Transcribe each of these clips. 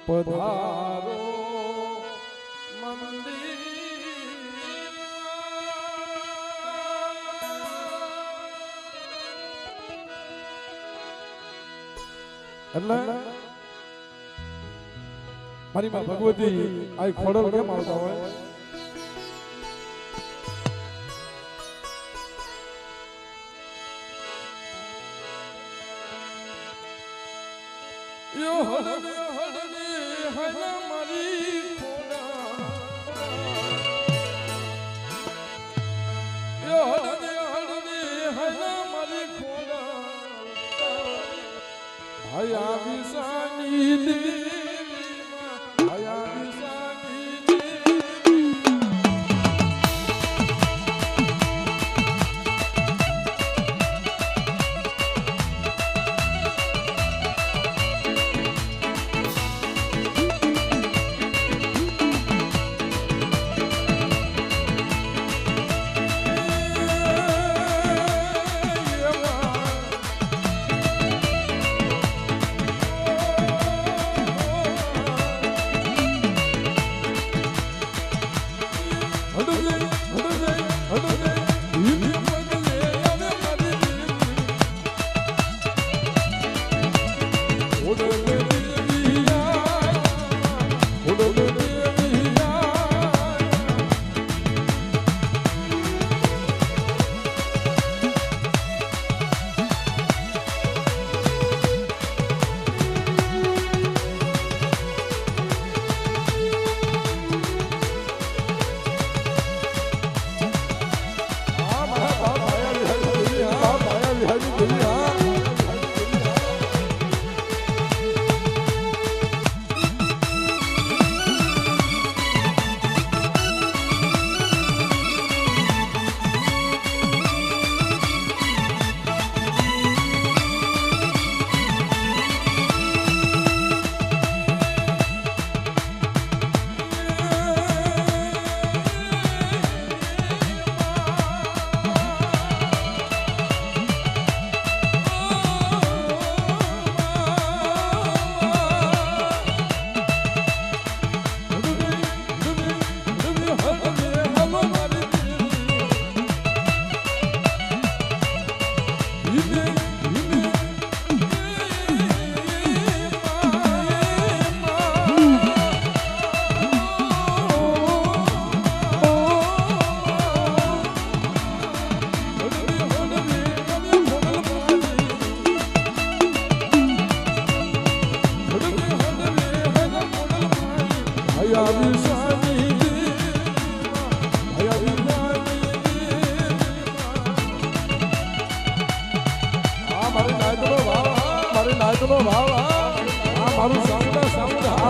પધારો એટલે મારી માં ભગવતી આ ખોડલ કેમ આવતા હોય? યો હળવે હળવે હળા મારી ખોડા, યો હળવે હળવે હળા મારી ખોડા, ભયા વિસાની દેવીમાં ભયા વિસાની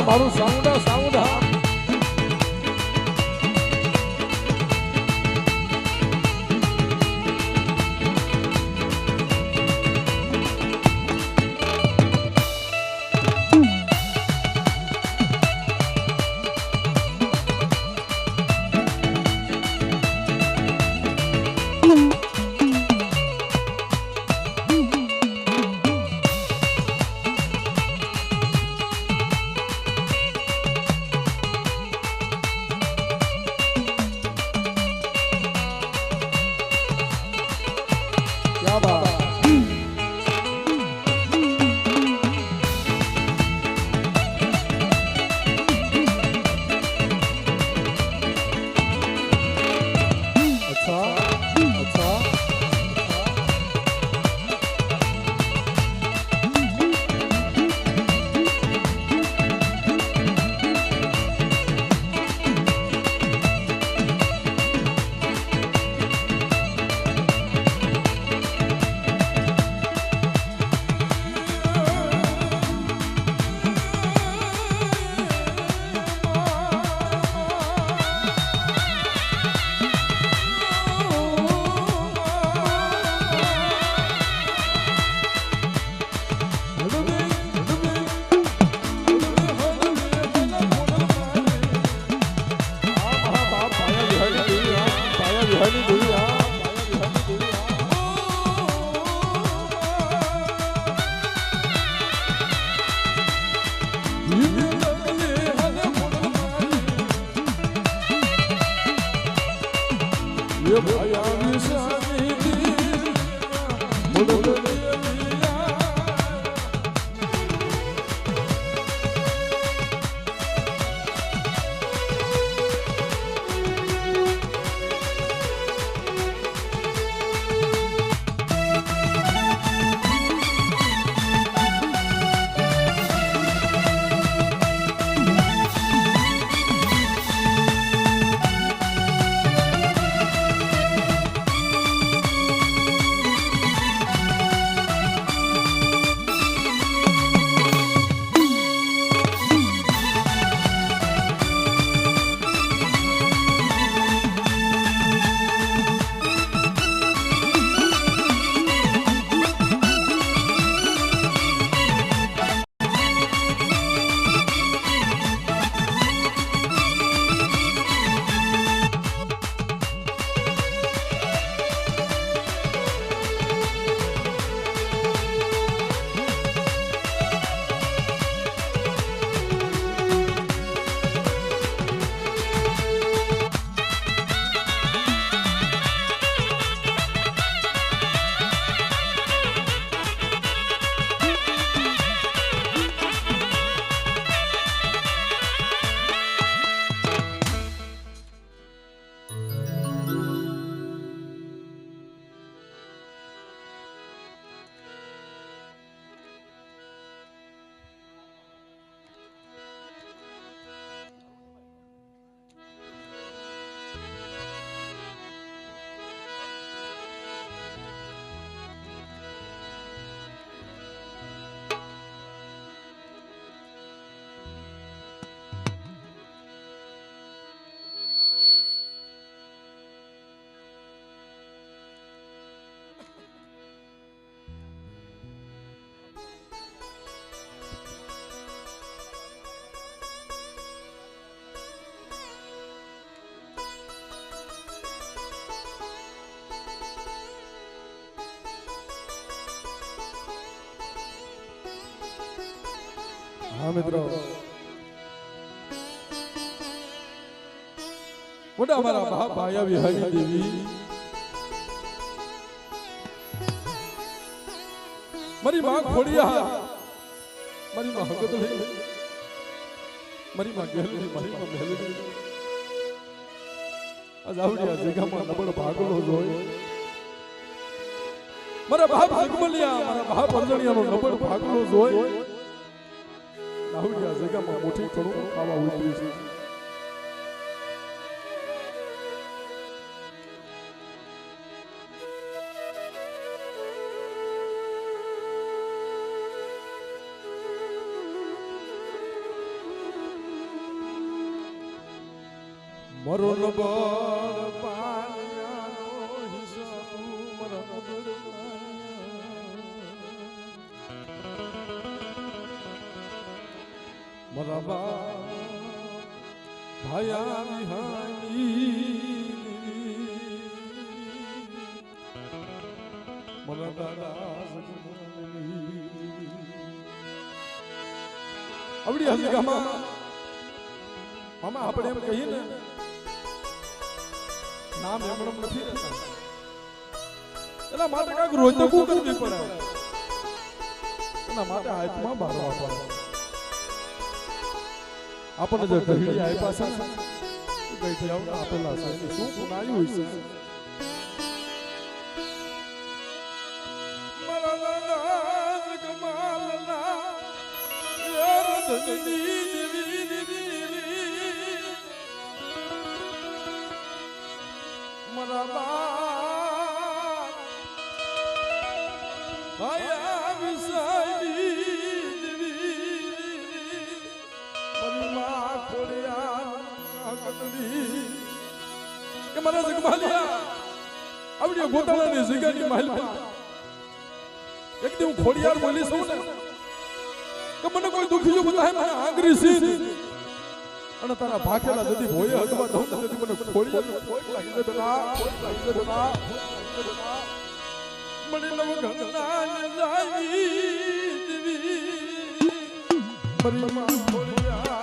મારું સાઉન્ડ હા મિત્રો મોટા અમારા બાપ ભાયા વિહારી દેવી મારી માં ખોડિયા મારી માં હગદલી મારી માં ગેલી મારી માં મેલડી આ જાવડિયા જગામાં નબળ ભાગલો જોઈ મારા બાપ જગમલિયા મારા બાપ અરજણિયાનો નબળ ભાગલો જોઈ જાવડિયા જગામાં મોટી કણું ખાવા ઉતરી છે મરણ બળ પાણ્યાનો હિસાબ મરણ મરા ભાયા વિહાની મરા દાદા આવડી હસી ગામા મામા આપણે એમ કહીએ ને નામ એમણમ નથી રહેતા એના માટે કાંઈક રોજકું કરવી પડે એના માટે હાથમાં બારવા પડે આપણને જે ઢગલી આપ્યા છે ને કઈથી આવતા આપેલા છે શું ગુનાયું છે મારા દાદા જગમાલના યાર ધની મરા બાપ ભાયા વિસાઈ મારી માં ખોડિયા કતલી કે મારા જગમાલિયા આવડી ગોતાળાની જગ્યાની મહેલમાં એક દી હું ખોડિયાર બોલી છું ને કે મને કોઈ દુખી બતાય મને આંગરી સી અને તારા ભાખેલા જદી ભોય હગવા દઉં તેથી મને ખોડિયાર લાગી બેટા મને નવ ગંગા ને જાવી મારી માં ખોડિયાર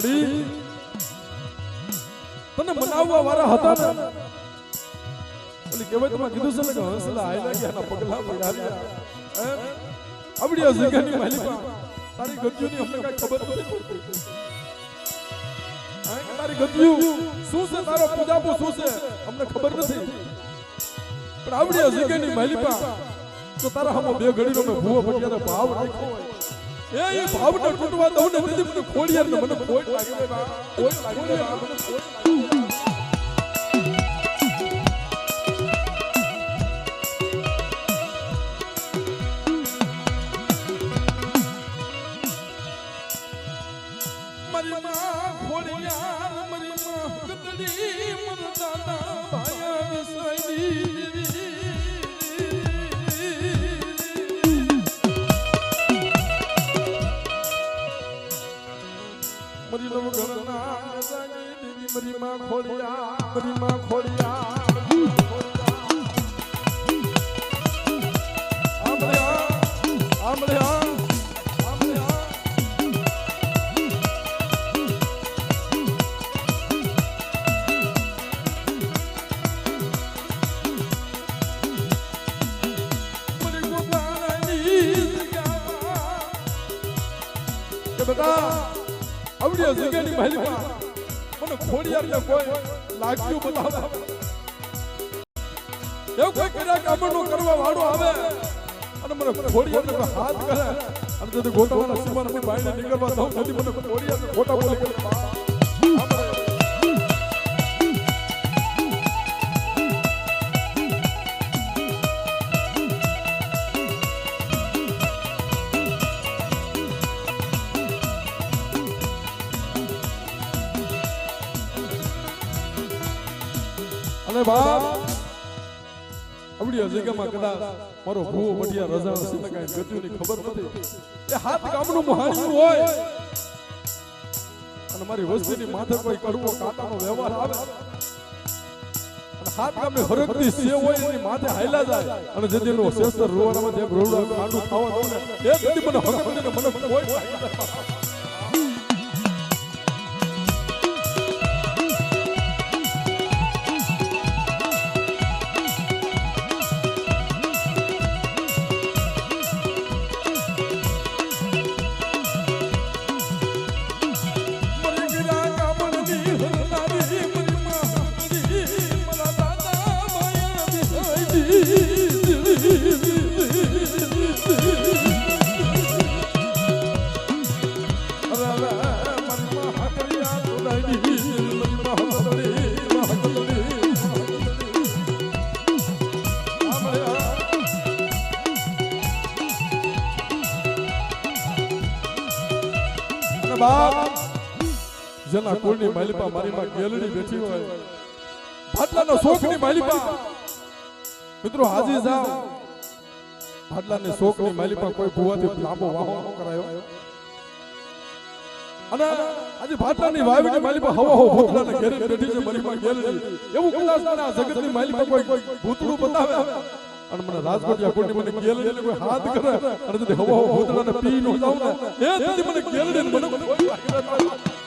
મળી તને મનાવવા વાળા હતા ને ઓલી કહેવતમાં કીધું છે ને કે હંસલા આયલા ગયા પગલા પડ્યા આવડી આ જગ્યાની માલિકા તારી ગતિઓની અમને કઈ ખબર નથી પડતી તારી ગતિઓ શું છે તારો પૂજાપો શું છે અમને ખબર નથી પણ આવડી આ જગ્યાની માલિકા તો તારા હમો બે ઘડીનો મે ભૂવો પટિયાનો ભાવ રાખ્યો હોય એ ભાવને તૂટવા દઉં ને તેથી મને ખોડિયાર ને મને ખોટ લાગે બા ખોટ લાગે મને ખોટ આવડી જગ્યાની માલિકા મને ખોડિયાર ને કોઈ લાગ્યું બતાવે એવું કોઈ કર્યા કામનો કરવા વાળો આવે અને મને ખોડિયાર ને હાથ કરે અને તેથી ગોતાવાના સીમાની બાઈને નીકળવા દઉં નથી મને ખોડિયાર ને ખોટા બોલે કરે અને બાપ આવડી જગ્યામાં કદાચ મારો ભૂવો પટિયા રજાનો છે કાઈ ગતિઓની ખબર નથી એ હાથ ગામનું મહાણ્યું હોય અને મારી વસ્તીની માથે કોઈ કડવો કાંટાનો વ્યવહાર આવે અને હાથ ગામની હરકતી સેવ હોય એની માથે હાયલા જાય અને જેનો શેસ્તર રોવાનામાં જે રોડું કાંડું ખાવા દઉં ને એ સુધી મને હક કરીને મને કોઈ જેના કુળની માલિપા મારી માં ગેલડી બેઠી હોય ભાટલાનો શોખની માલિપા મિત્રો હાજી જાવ ભાટલાની શોખની માલિપા કોઈ ભુવાથી લાંબો વાહો ન કરાયો અને આજે ભાટલાની વાવીની માલિપા હવા હો ભૂતડાને ઘેરે બેઠી છે મારી માં ગેલડી એવું કદાચ આ જગતની માલિપા કોઈ ભૂતડું બતાવે અને મને રાજકોટિયા કોટી મને ગેલડી કોઈ હાથ કરે અને যদি હવા હો ભૂતડાને પી ન જાવ ને એ તેથી મને ગેલડી મને કોઈ લાગે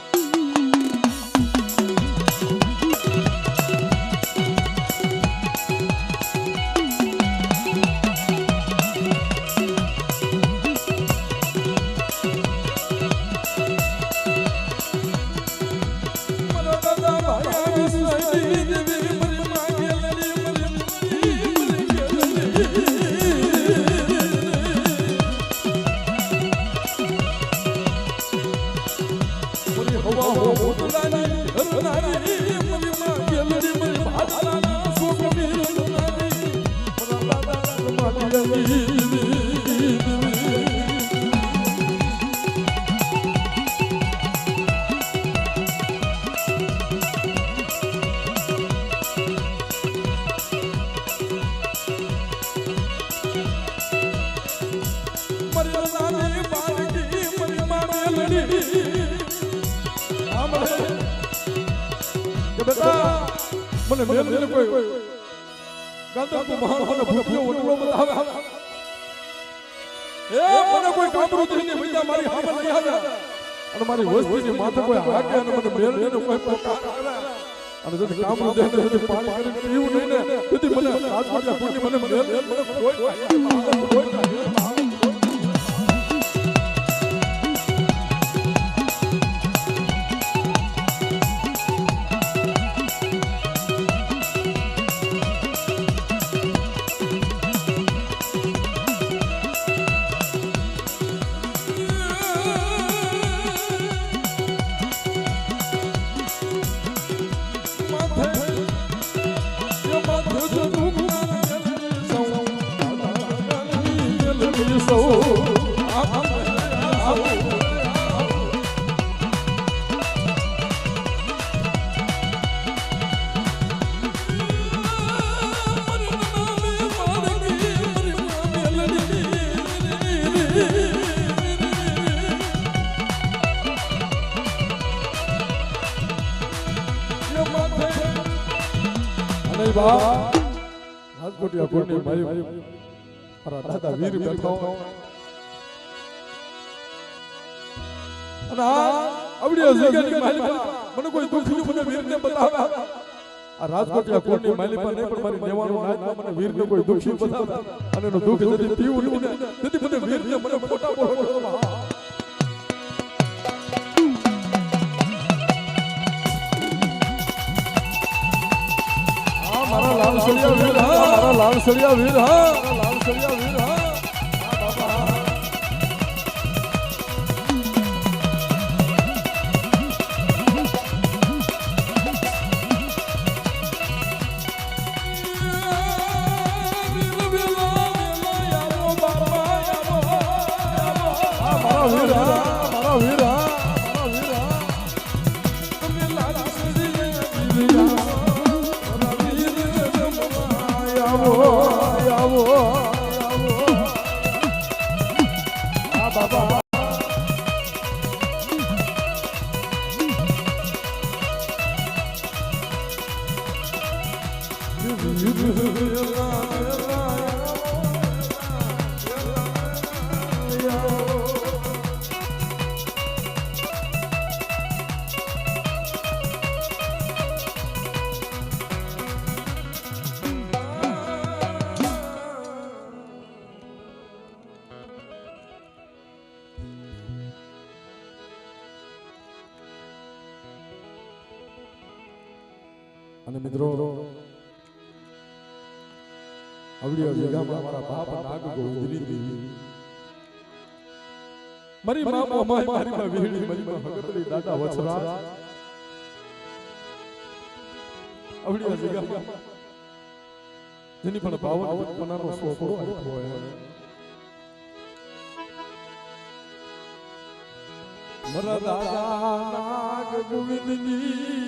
મને મેલ મેલ કોઈ ગાંધરપુર મહાનોને ભૂખ્યો ઓટલો બતાવે એ મને કોઈ કામરૂ થઈને બીજા મારી હામલ નહીં આવે અને મારી વસ્તીની માથે કોઈ હાકે અને મને મેળવીને કોઈ પકાર અને જો કામનું દેહ ને પાણી કરીને પીવું નહીં ને તેથી મને રાજકોટના કોઈની મને મેળવીને મને કોઈ રાજકોટિયા કોની મારી મારા દાદા વીર બેઠો અને આવડી જગ્યાની માલિકા મને કોઈ દુઃખનું મને વીરને બતાવે આ રાજકોટિયા કોની માલિકા નહીં પણ મારી નેવાનું નાચ મને વીરને કોઈ દુઃખી બતાવે અને એનો દુઃખ જતી પીવું નહીં તેથી મને વીરને મને ફોટા બોલો મારા લાલ સળિયા વીર હા મારા લાલ સળિયા વીર હા લાલ સળિયા વીર હા અને મિત્રો આવડી જગ્યામાં મારા બાપ નાગ ગોવિંદની દેવી મારી માં મોમાઈ મારી માં વીરડી મારી માં ભગતની દાદા વછરા આવડી જગ્યામાં જેની પણ પાવન પનાનો સોપડો આપ્યો હોય મારા દાદા નાગ ગોવિંદની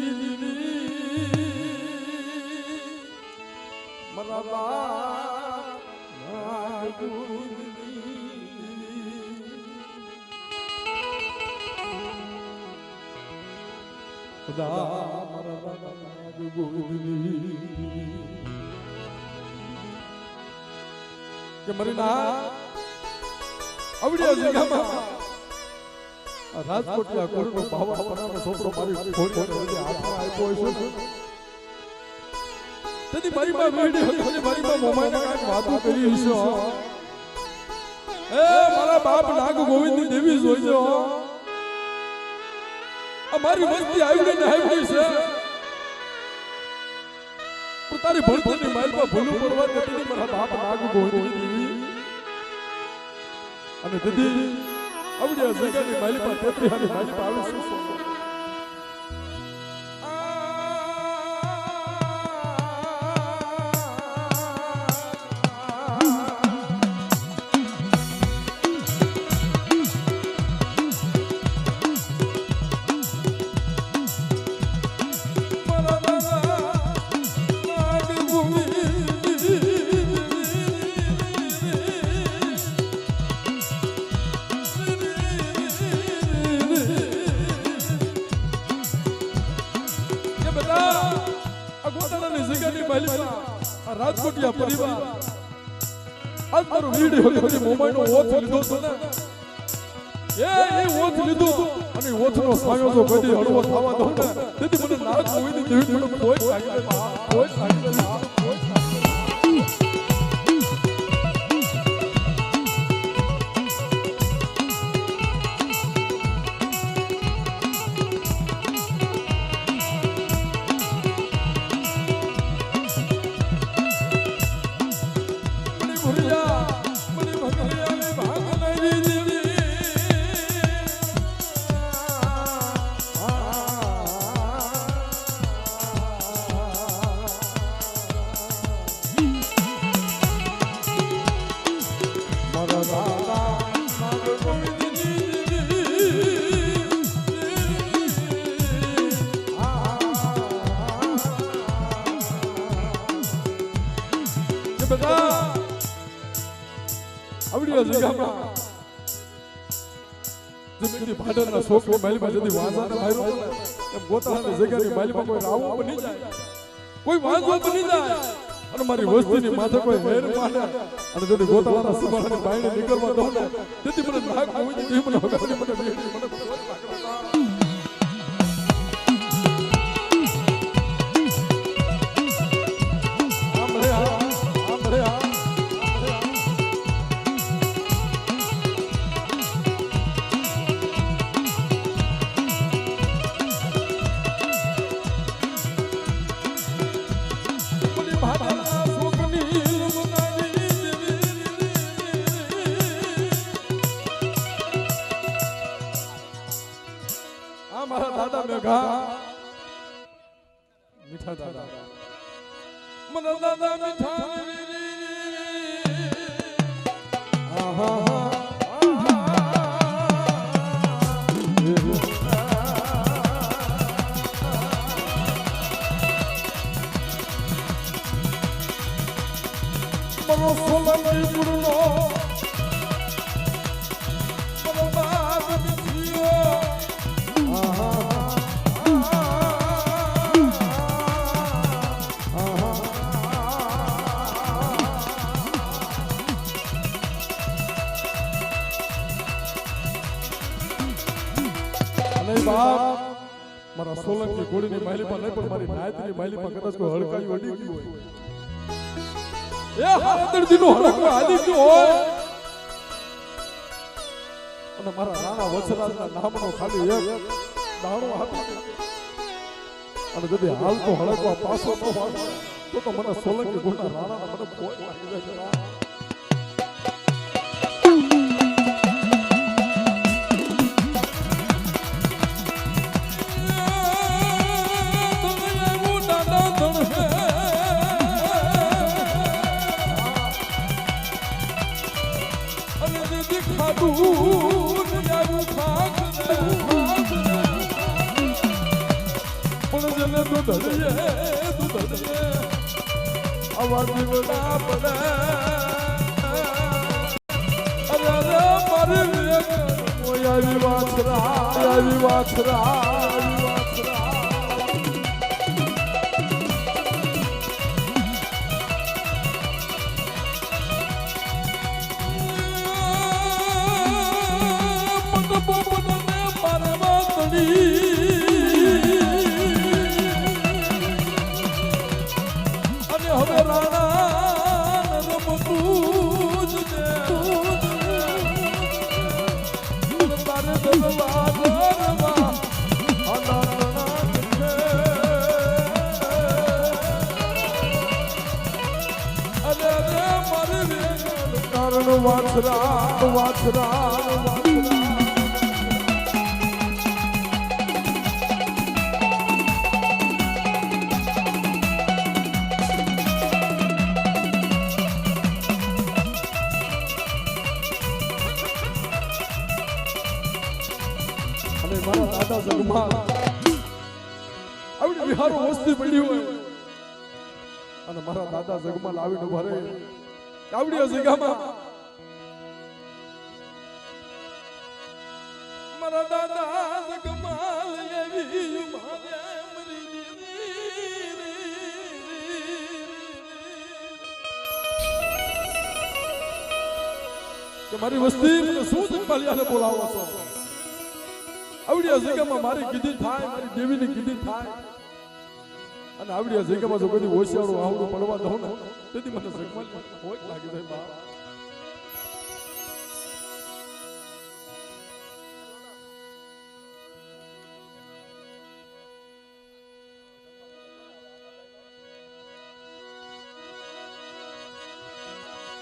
રાજકોટના કોરનો બાવા પનાનો છોકરો મારી ખોડી હાથમાં આપ્યો છે તેથી મારી માં વીડી હતી મારી માં મોમાઈને કાંઈક વાતો કરી છે એ મારા બાપ નાગ ગોવિંદની દેવી જોઈજો આ મારી વસ્તી આવી ને આવી છે પણ તારી ભણતરની માલમાં ભૂલું પડવા નથી મારા બાપ નાગ ગોવિંદની દેવી અને દીદી આવડી જગ્યાની માલમાં તેત્રીહાની માલમાં આવી છે રાજકોટિયા પરિવાર આજ મારો વિડિયો કરી મોમાઈનો ઓથ લીધો છે ને ઓથ લીધો અને ઓથનો સાયો જો કદી હળવો થવા દઉં ને તેથી મને નાક હોય ને તેવી મને કોઈ લાગી કોઈ લાગી કોઈ ભાડરના શોખની માલીમાં જતી વાંઝાને માર્યો એમ ગોતાળાની જગ્યાની માલીમાં કોઈ રાવું બની જાય કોઈ વાંઝો બની જાય અને મારી વસ્તીની માથે કોઈ હેર પાડે અને જતી ગોતાળાના સીમાડાની બાયણે નીકળવા દઉં ને તેથી મને નાક હોય છે મને વગાડી મને બેઠી મને મીઠા દાદા મને દાદા મીઠા મરો સોલંકી પુરનો મરો બાદ મિથિયો મારા સોલંકી ઘોડીની માલીમાં નહીં પણ મારી નાયતની માલીમાં કદાચ કોઈ હડકાઈ વડી ગયું હોય એ હાદરજીનો હડકો આદી ગયો હોય અને મારા રાણા વત્સરાજના નામનો ખાલી એક દાણો આપી અને যদি હાલતો હડકો પાછો ન વાળે તો મને સોલંકી ઘોડીના રાણાના મને કોઈ લાગી જાય વિહારો વસ્તી પડી હોય અને મારા દાદા જગમાલ આવીને ભરે આવડી જગ્યામાં મારા દાદા જગમાલ આવી મારે કે મારી વસ્તી મને શું જગમાલિયાને બોલાવો છો? આવડી આ જગ્યામાં મારી કીધી થાય, મારી દેવીની કીધી થાય. અને આવડી આ જગ્યામાં જો કદી હોશિયારું આવડું પડવા દઉં ને તેથી મને જગમાલિયા હોય લાગી જાય બા.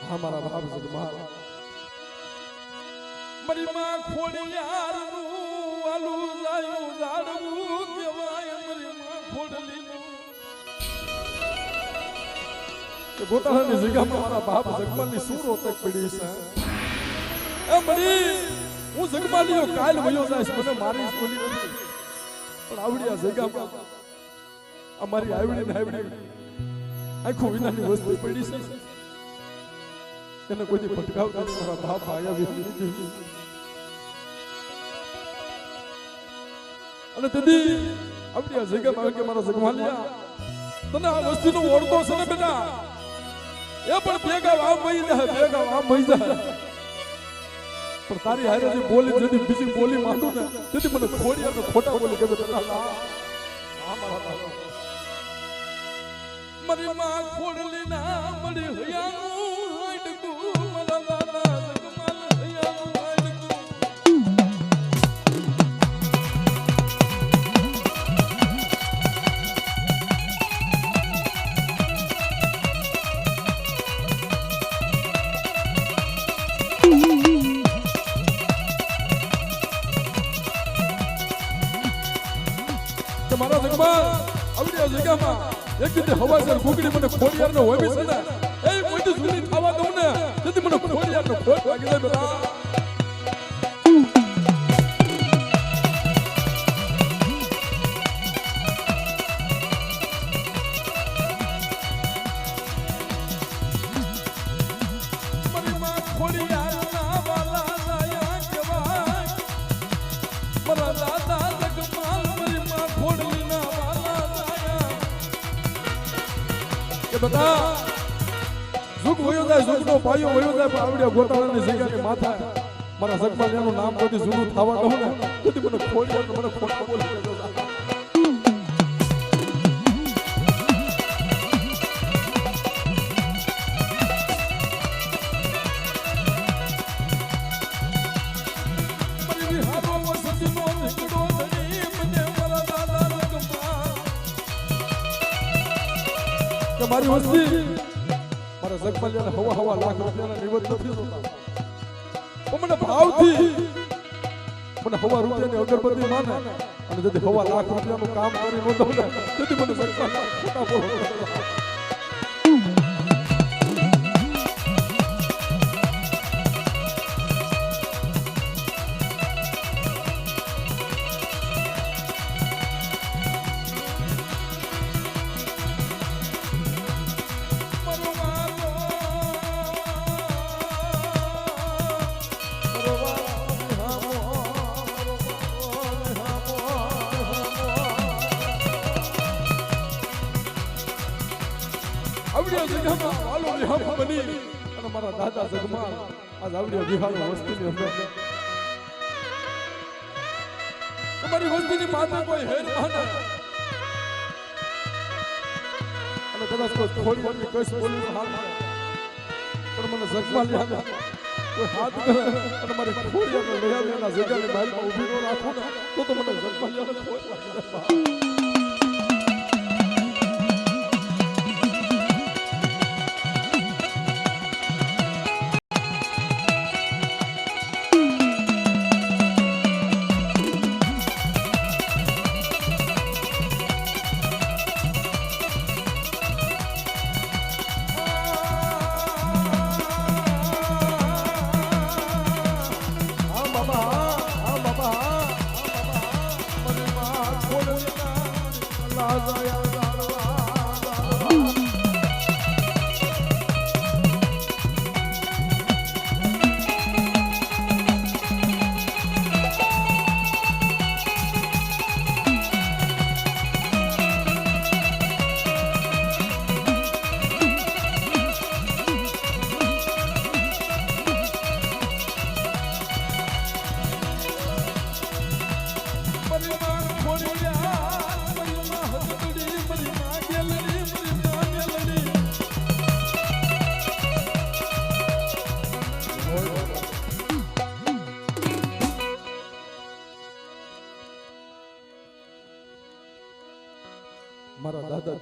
हमारा बाप जगमाल मरी मां खोड़ियार नु आलू जायो जाड़ू केवाय मरी मां खोड़ली नु के गोताळानी जग्याમાં મારા બાપ જગમાલની શું રોતક પડી છે. એ મરી હું જગમાલીયો કાલ વયો જાય મને મારી બોલી નથી પણ આવડી આ જગ્યામાં અમારી આવડી ને આવડી આખો વિનાની વસ્તુ પડી છે. એને કોઈ ભટકાવ નથી. મારા બાપ આયા વિનંતી અને તેથી આવડી આ જગ્યામાં આવે કે મારા જગમાલિયા તને આ વસ્તુનો ઓળખો છે ને બેટા એ પણ ભેગા આમ વહી જાય, ભેગા આમ વહી જાય. પણ તારી હારે જે બોલી જતી બીજી બોલી માંડું ને તેથી મને ખોડી અને ખોટા બોલી કે બેટા મારી માં ખોડલી ના મળી હૈયાનું મારા જગમાલ આવડી આ જગ્યામાં એક રીતે હવાસર કુકડી મને ખોડિયારનો હોય છે ને એ કોઈ જૂની ખાવા દઉં ને તેથી મને ખોડિયારનો ખોટ લાગી જાય બેટા. મારી માં ખોડિયારના વાલા લાયા કેવા મારા દાદા જગમાલ મારી માં ખોડલીના વાલા લાયા કે બેટા સુખ વયો જાય, સુખનો પાયો વયો જાય પણ આવડ્યા ગોતાળાની જગ્યાની માથા મારા જગમાલિયાનું નામ કોઈ જૂનું થવા દઉં ને તેથી મને ખોડિયાર મને ખોટા બોલી દેજો. મારી વસ્તી મારા જગમાલિયાને હવા હવા લાખ રૂપિયાના નિવત નથી જોતા પણ મને ભાવથી મને હવા રૂપિયાની અગરબત્તી માને અને ଯଦି હવા લાખ રૂપિયાનું કામ કરી ન દઉં ને તેથી મને જગમાલિયા ખોટા બોલો. આવડિયા જગ્યામાં વાલો વિહાર બની અને મારા દાદા જગમાલ આજ આવડિયા વિહાર વસ્તીની અંદર તમારી વસ્તીની માથે કોઈ હેર માને અને કદાચ કોઈ થોડી વારની કશ બોલી હાથ પણ મને જગમાલિયાને કોઈ હાથ કરે અને મારી ખોડિયાને લઈ આવી એના જગ્યાની બહારમાં ઊભી ન રાખો ને તો મને જગમાલિયાને ખોટ લાગી જાય. હા બાબા, હા બાબા, હા બાબા, મને માં ખોડ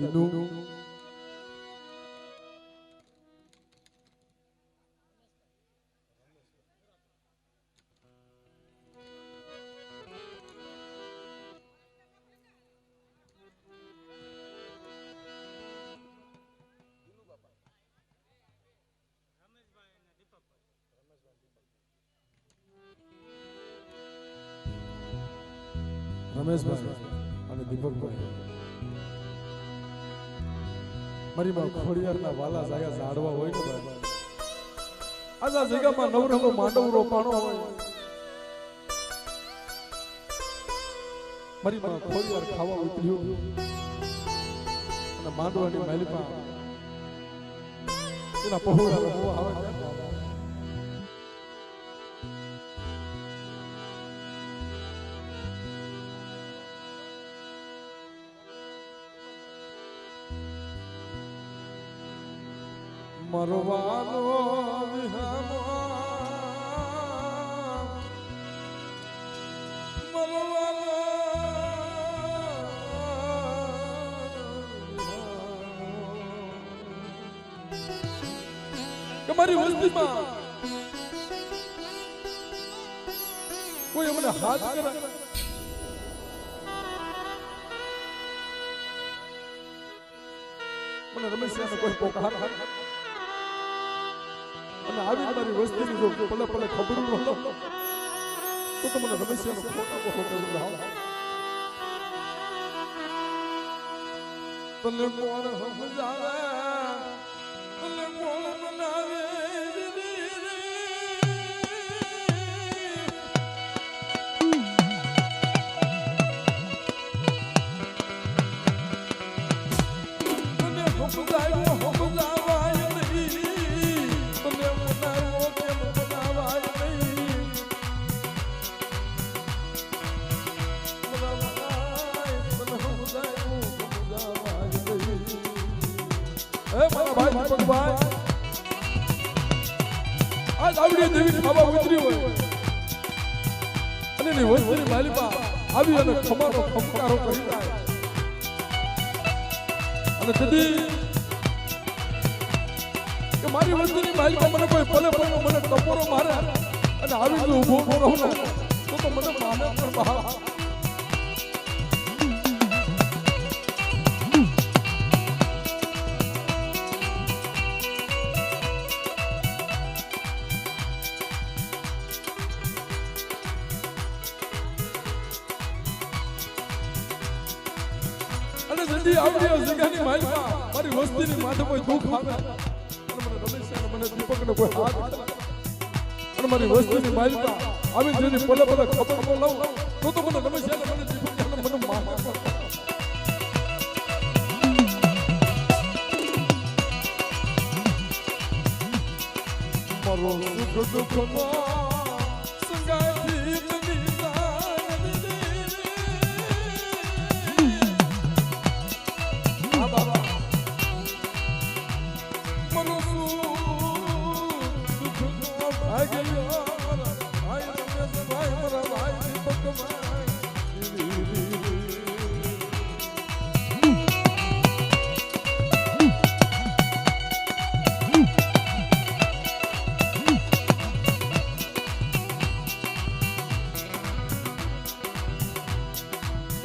દીનું રમેશભાઈ અને દીપકભાઈ મારી માં ખોડિયારના વાલા જાયા ઝાડવા હોય ને ભાઈ આજા જગ્યામાં નવરંગો માંડવ રોપાણો હોય મારી માં ખોડિયાર ખાવા ઉતર્યું અને માંડવાની મહેલમાં એના પહોળા રમવા આવે મરવાનો વિહામો મરવાનો તમારી વસ્તીમાં કોઈ અમને હાથ કરે મને રમેશને કોઈ પોકાર અને આવી મારી વસ્તીની જો પલે પલે ખબર ન હતો તો મને રમેશનો ખોટો કરું લાવ તને કોણ સમજાવે તને કોણ મનાવે આજ આવડી દેવી ખાવા ઉતરી હોય અને ની વસ્તુની માલિકા આવી અને ખમાનો ખમકારો કરી જાય અને તેથી કે મારી વસ્તુની માલિકા મને કોઈ પલે પલે મને ટપોરો મારે અને આવી જો ઊભો રહું ને તો મને માને પણ બહાર અને જલ્દી આવડી જગ્યાની માલિકા મારી વસ્તીની માથે કોઈ દુઃખ આવે અને મને રમેશ અને મને દીપકને કોઈ હાથ અને મારી વસ્તીની માલિકા આવી જેની પલે પલે ખબર લઉં તો મને રમેશ અને મને દીપક મને માફ મારો સુખ દુઃખનો સંગાથી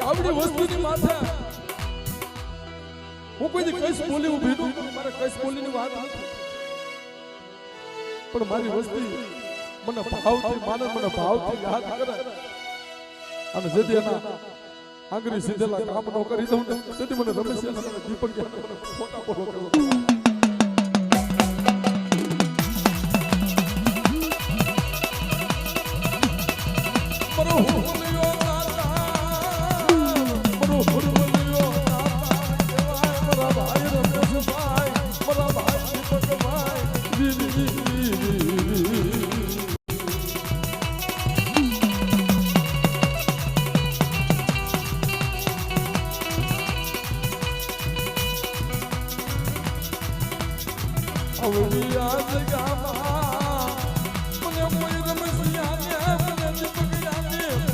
આવડી વસ્તુની માથે હું કોઈ કઈસ બોલી ઉભી નું મારે કઈસ બોલીની વાત પણ મારી વસ્તી મને ભાવથી માને મને ભાવથી યાદ કરે અને જેથી એના આંગળી સીધેલા કામ ન કરી દઉં તેથી મને રમેશ અને દીપક ખોટા બોલો કરો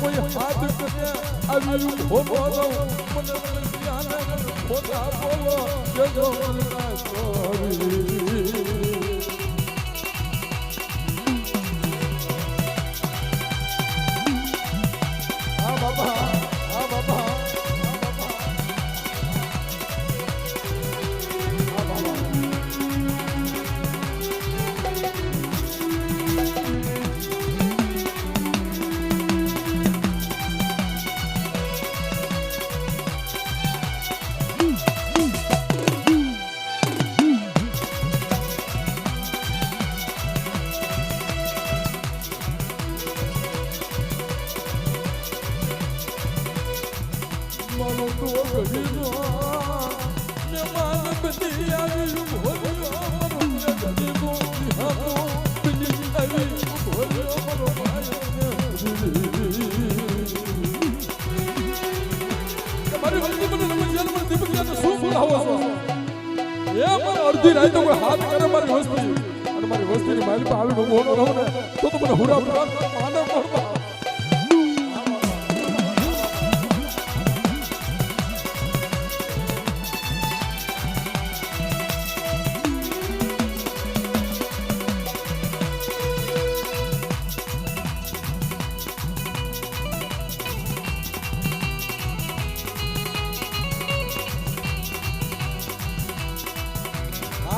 કોઈ હાથ કરે આવી હો બોલો મને જાને ખોટા બોલો કેજો મનના સોરી આ બાબા આ બાબા મારો તો ગઢીનો ને માન બધી આવી ભોલ્યો મારો ગઢીનો હાથો બધી આવી ભોલ્યો મારો ભાઈ તમારી વસ્તી મને નમસ્કાર દીપકિયાને શું બોલાવો છો એ મને અડધી રાતે કોઈ હાથ કરે મારી વસ્તી અને મારી વસ્તીની મારી પાસે આવીને ઉભો રહો ને તો મને હુરા પ્રાણ માને મળવા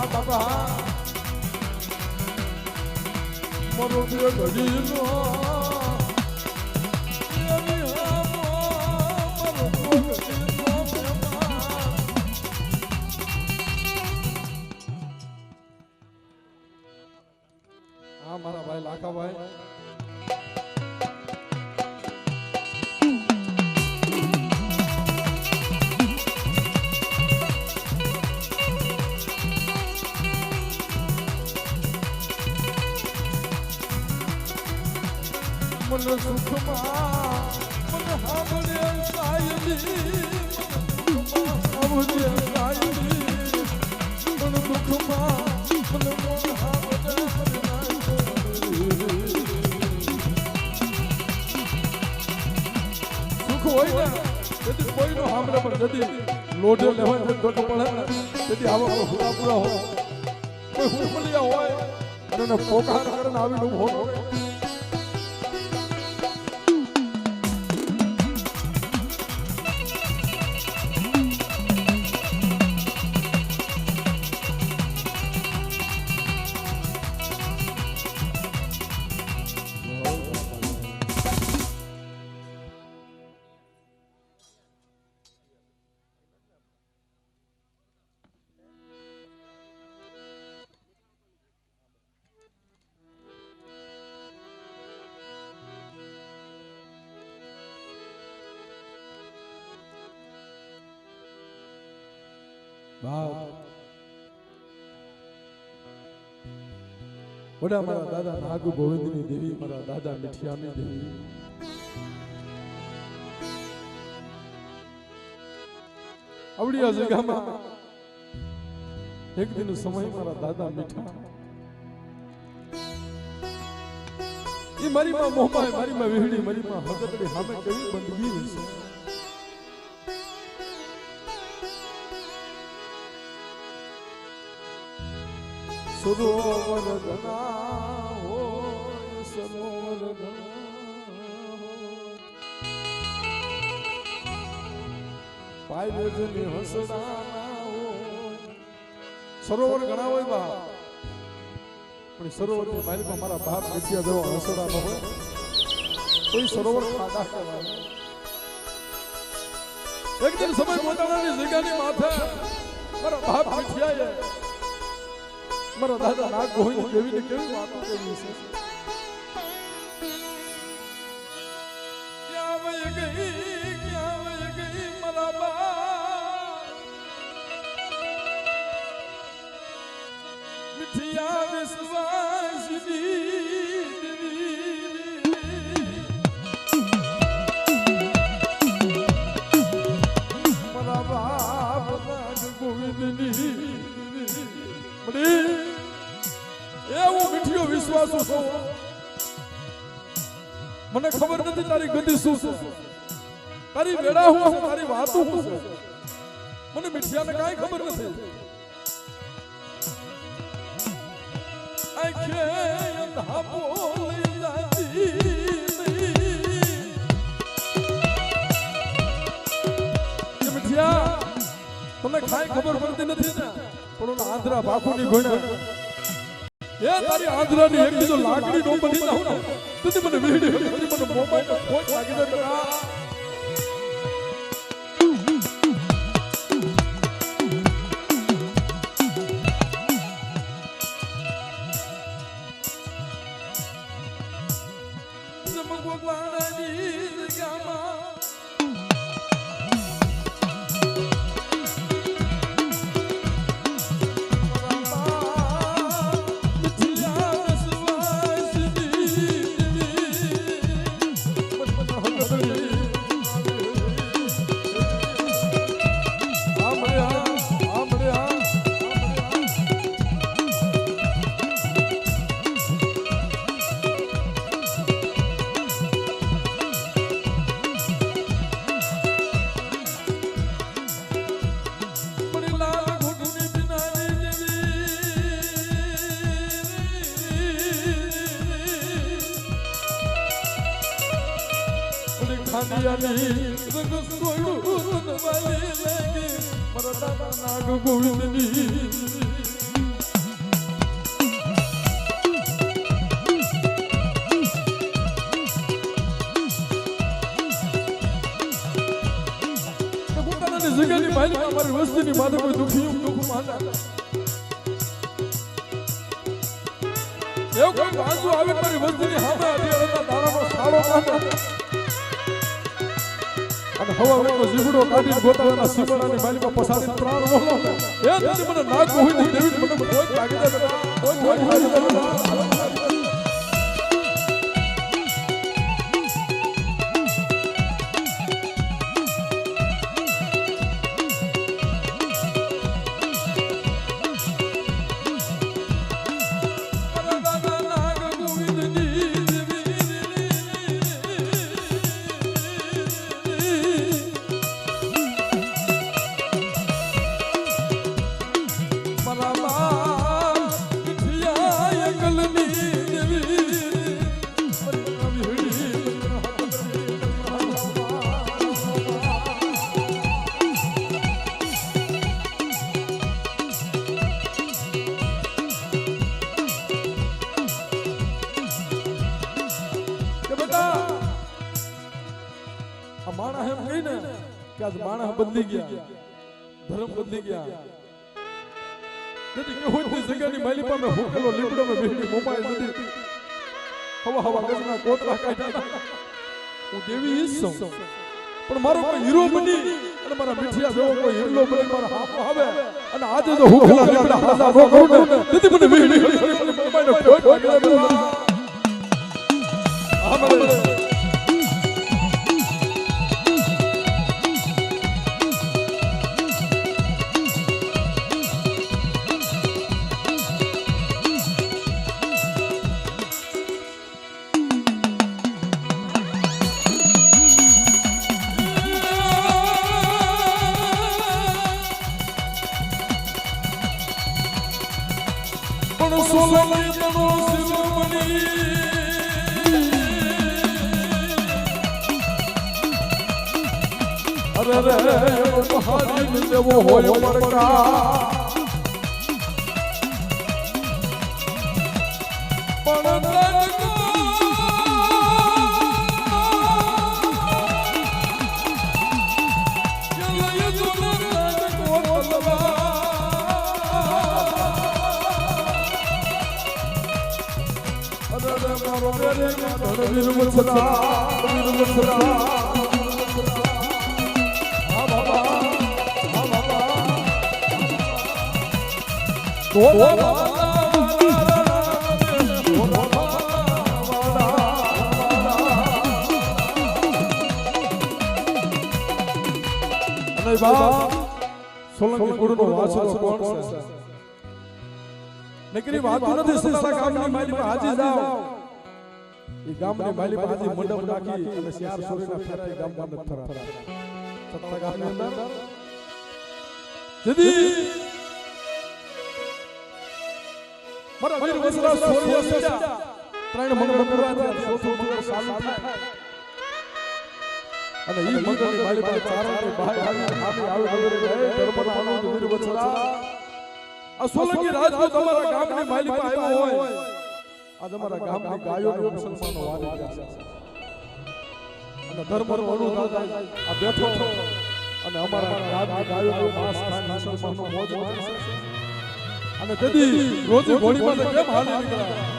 બાબા મારો દિયો ગઢીનો હા મારા ભાઈ લાખાભાઈ મને સુખમાં મને હામણે સાયલી મને સાયલી મને દુઃખમાં મને સુખ હોય ને તેથી કોઈનો હામરે પણ જતી લોઢે લેવાય તો પડે ને તેથી આવા પૂરા પૂરા હોય કોઈ હુમલિયા હોય અને પોકાર કરીને આવીને ઉભો હોય વડા મારા દાદા નાગુ ગોવિંદની દેવી મારા દાદા મીઠિયાની દેવી આવડિયા જગામાં એક દિન સમય મારા દાદા મીઠા એ મારી માં મોહમાં મારી માં વેહડી મારી માં હગતડી સામે કેવી બંદગી છે સરોવર ઘણા હોય સરોવર પાયજની હસડાના હોય સરોવર ઘણા હોય બા પણ સરોવર ની માલિકમાં મારા બાપ ગઠિયા જેવો હસડાનો હોય કોઈ સરોવર ખાડા કહેવાય એક દિન સમય પોતાની જગ્યાની માથે મારા બાપ ગઠિયાએ મારા દાદા નાગ ગોવિંદ દેવીને કેવી વાતો કરી છે ક્યાં વહી ગઈ મારા બા મિઠિયા વિશ્વાસની મારા બાપ નાગ ગોવિંદની એવું મીઠિયો વિશ્વાસ મને ખબર નથી તારી ગતિ શું છે તારી વેડા હું છે તારી વાતો શું છે મને મીઠિયાને કાંઈ ખબર નથી. આંખે અંધા બોલી જાતી નહીં. મીઠિયા તમને કાંઈ ખબર પડતી નથી ને, પણ આંધ્રા બાપુની ગોણા એ તારી આંધ્રાની એક બીજો લાકડી નો બની જાવ ને તું મને વીડી મને મોબાઈલ ને ફોન લાગી દે બેટા. જગ્યાની માલિક અમારી વસ્તીની માથે કોઈ દુખી દુઃખ માંડા એવું કોઈ બાજુ આવે મારી વસ્તીની સામે અઢિયાળના દાડાનો સારો કાઢે અને હવા વેકો જીવડો કાઢીને ગોતાવાના સીમાડાની માલિકમાં પસારી પ્રાણ વહલો એ તેથી મને નાક હોય ને દેવી મને કોઈ લાગી જાય કોઈ લાગી જાય. बदली गया धर्म बदली गया यदि के होती जगह माली पर में होकलो लिपड़ो में बेहनी मोबाइल नदी हवा हवा गजना कोतरा काढा હું દેવી ઈસ છું પણ મારો કોઈ હીરો બની અને મારા મીઠિયા જેવો કોઈ હીરો બની મારા હાથ આવે અને આજે જો હોકલા લીપડા હાજા નો કરું ને તેથી મને બેહની મોબાઈલ નો કોઈ કાઢી આ મને वो होय मरका સોલંકી કુળનો વાસરો કોણ છે નકરી વાતો નથી સસ્તા ગામની માલી પર હાજી જાવ એ ગામની માલી પર હાજી મંડપ રાખી અને શિયાર સોરીના ફેરા ગામમાં ફરા સત્તા ગામની અંદર જેથી મારા વીર વસરા સોરિયા સજા ત્રણ મંગળ પૂરા થયા ચોથું મંગળ ચાલુ થાય અને ઈ મંગળની માલી પાસે ચારણની ભાઈ આવી આવી આવી ગઈ ધર્મના અનુજ વીર વસરા આ સોલંકી રાજપૂત અમારા ગામની માલી પાસે આવ્યો હોય આજ અમારા ગામની ગાયોને મુસલમાનો વારી ગયા છે અને ધર્મનો અનુજ આ બેઠો અને અમારા ગામની ગાયોનો માંસ ખાઈને મુસલમાનો મોજ માણે છે અને તેથી રોજ ઘોડીમાં કેમ હાલી નીકળ્યા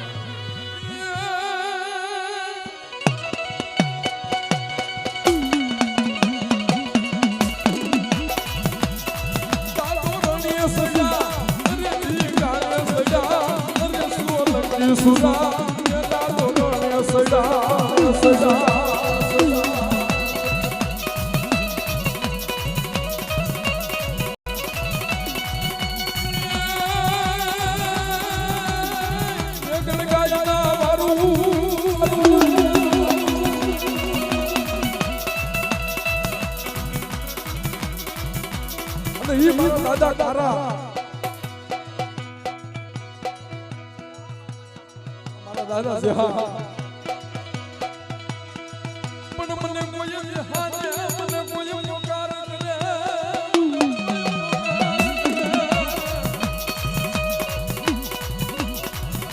સુરા સજા સજા દાદા તારા દાદા છે હા પણ મને કોઈ હાથે મને કોઈ પોકાર કરે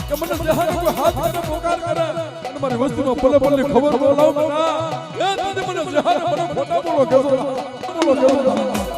કે મને જહાન કોઈ હાથ કરે પોકાર કરે અને મારી વસ્તુમાં પલે પલે ખબર બોલાવ ના એ દાદી મને જહાન મને ખોટા બોલો કેસો બોલો કેસો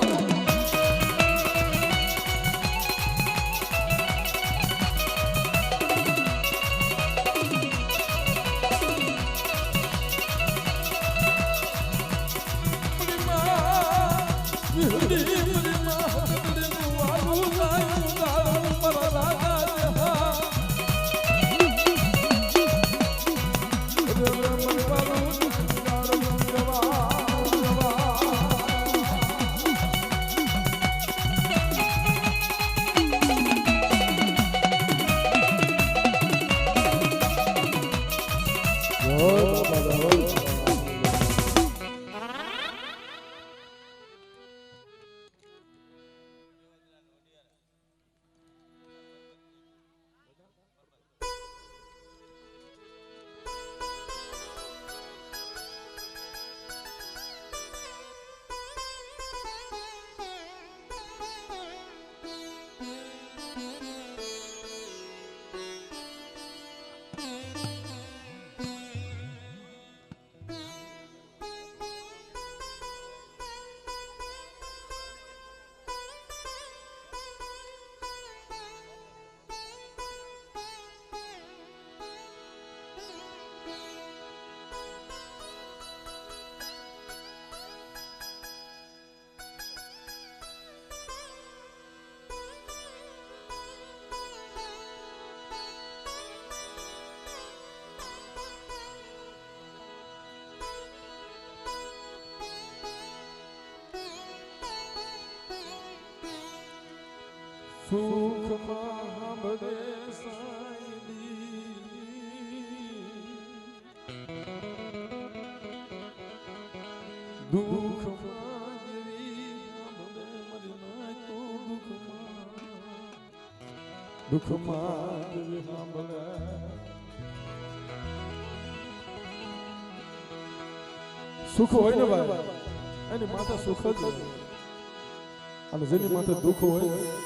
સુખ મહાબળે સાયલી દુઃખ દુઃખ સુખ હોય ને ભાઈ એની માથે સુખ જ અને જેની માથે દુઃખ હોય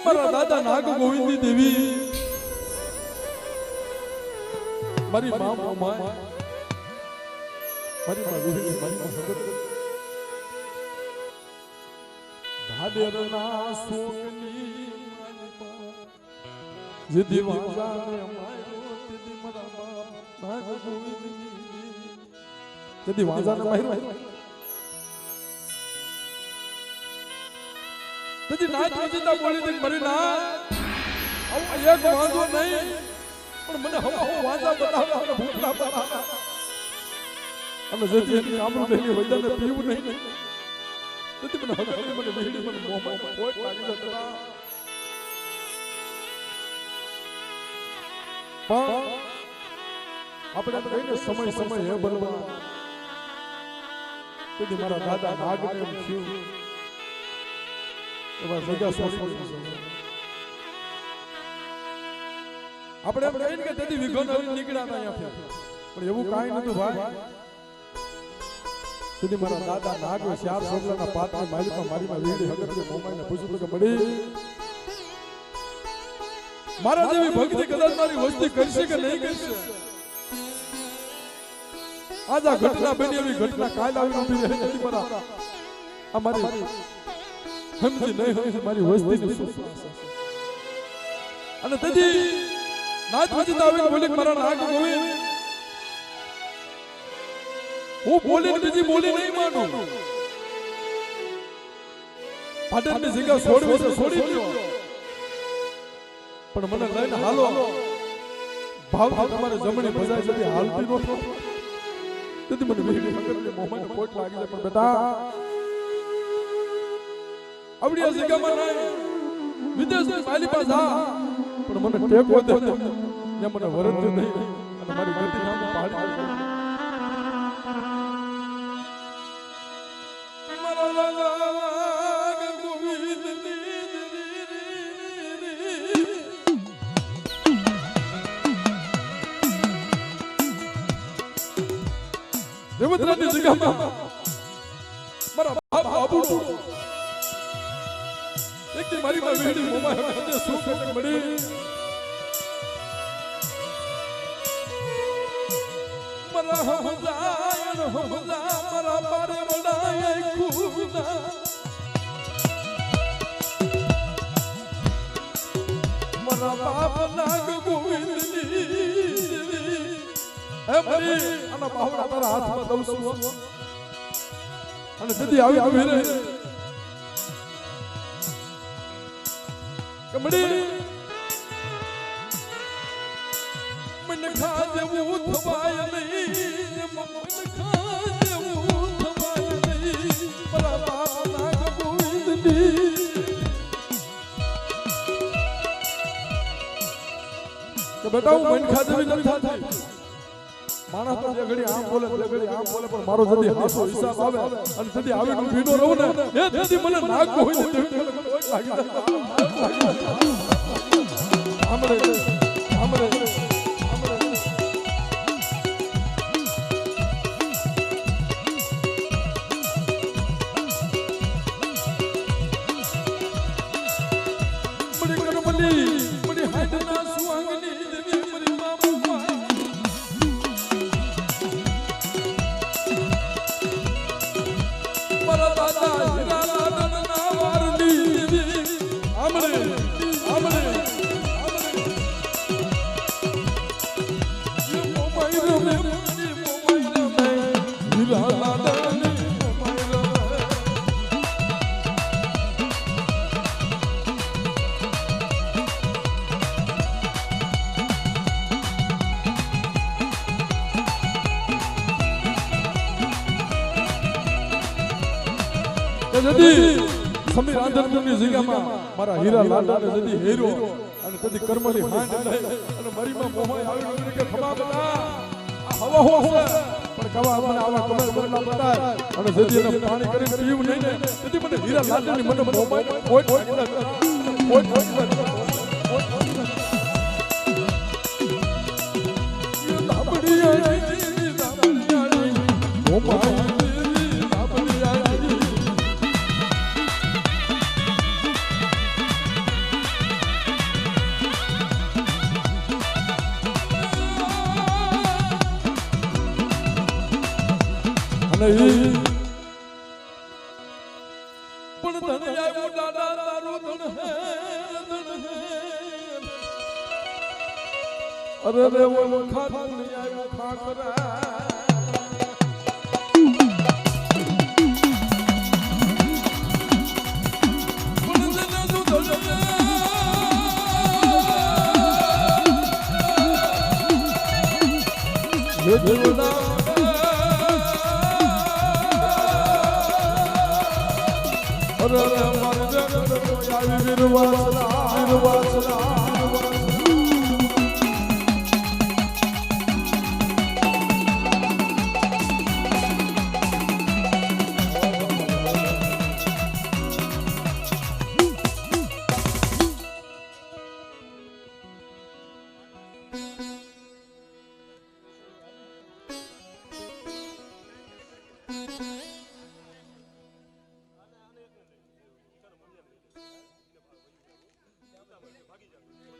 મારા દાદા નાગ ગોવિંદી દેવી મારી મા મોમાય મારી મા વિહળી મારી મા સગત ભાદેરના સોગની જીદી વાજાને માર્યો જીદી મારા બાપ નાગ ગોવિંદી જીદી વાજાને માર્યો તેથી ના જોજીતા બોલી દે મરી ના આવું એક વાંધો નહીં પણ મને હવે વાંધા બતાવવા અને ભૂખના બતાવવા અને જેથી એની કામનું લઈને વૈદાને પીવું નહીં તેથી મને હવે મને વિહળી મને મોમાં કોઈ લાગી જતા પણ આપણે એમ કહીને સમય સમય હે બલવા તેથી મારા દાદા નાગને એમ થયું એવા જગ્યા છોડી આપણે એમ કહીને કે તેથી વિઘન નીકળ્યા હતા અહીંયાથી પણ એવું કાંઈ નતું ભાઈ સુધી મારા દાદા નાગ ચાર સોગલાના પાતની માલિકા મારીમાં વીડી હગરથી મોમાઈને પૂછ્યું કે મળી મારા જેવી ભક્તિ કદાચ મારી વસ્તી કરશે કે નહીં કરશે આજ આ ઘટના બની એવી ઘટના કાલ આવી ઉભી રહી નથી મારા અમારી સમજી નહીં સમજી મારી વસ્તીની શું અને તેથી નાથ વચિત આવીને બોલી મારા નાગ ગોવિંદ હું બોલીને બીજી બોલી નહીં માનું પાટણની જગ્યા છોડવી છે છોડી દો પણ મને લઈને હાલો ભાવથી તમારે જમણી ભજાય જતી હાલતી નો તેથી મને વીડી હકરની મોહમાને ખોટ લાગી જાય પણ બેટા આવડી આ જગ્યામાં નહીં વિદેશની માલી પાસે જા પણ મને ટેકો દે ને મને વરદજો નહીં અને મારી ગતિ નામ પાડી રેવતરાની જગ્યામાં મારા બાપ આબુડો એકથી મારી માં વીડી મોમાં મને સુખ મળી મારા હમજાયણ હમજા મારા પારે વડાય ખુદા મારા બાપ નાગ ગોવિંદની હે મરી આના બાવડા તારા હાથમાં દઉં છું અને તેથી આવી આવી રે કમડી મને ખા જેવું થવાય નહીં મને ખા જેવું થવાય નહીં મારા બાપ નાગ ગોવિંદની કે બેટા હું મન ખા જેવી નથી થતી માણસ તો જે ઘડી આમ બોલે તે ઘડી આમ બોલે પણ મારો જદી હાસો હિસાબ આવે અને જદી આવી હું ભીડો રહું ને એ જદી મને નાગ હોય ને લાગી આમરે આમરે બડી કરમલી બડી હાડના સુવાંગની દેવી મરી મામુ સમીર આંધળની જગ્યામાં મારા હીરા લાલાને જદી હેરો અને તેથી કર્મની હાંડ લઈ અને મરીમાં મોહય આવી કે ખબા બતા આ હવા હો છે પણ કવા મને આવા કમર બદલા બતાય અને જદી એને પાણી કરીને પીવું નહીં ને તેથી મને હીરા લાલાની મને મોહય કોઈ નહીં પણ ધન આવ્યું દાદા તારો ધન હે અરે રે ઓલો ખાતું નહીં આવ્યું ખાકરા છે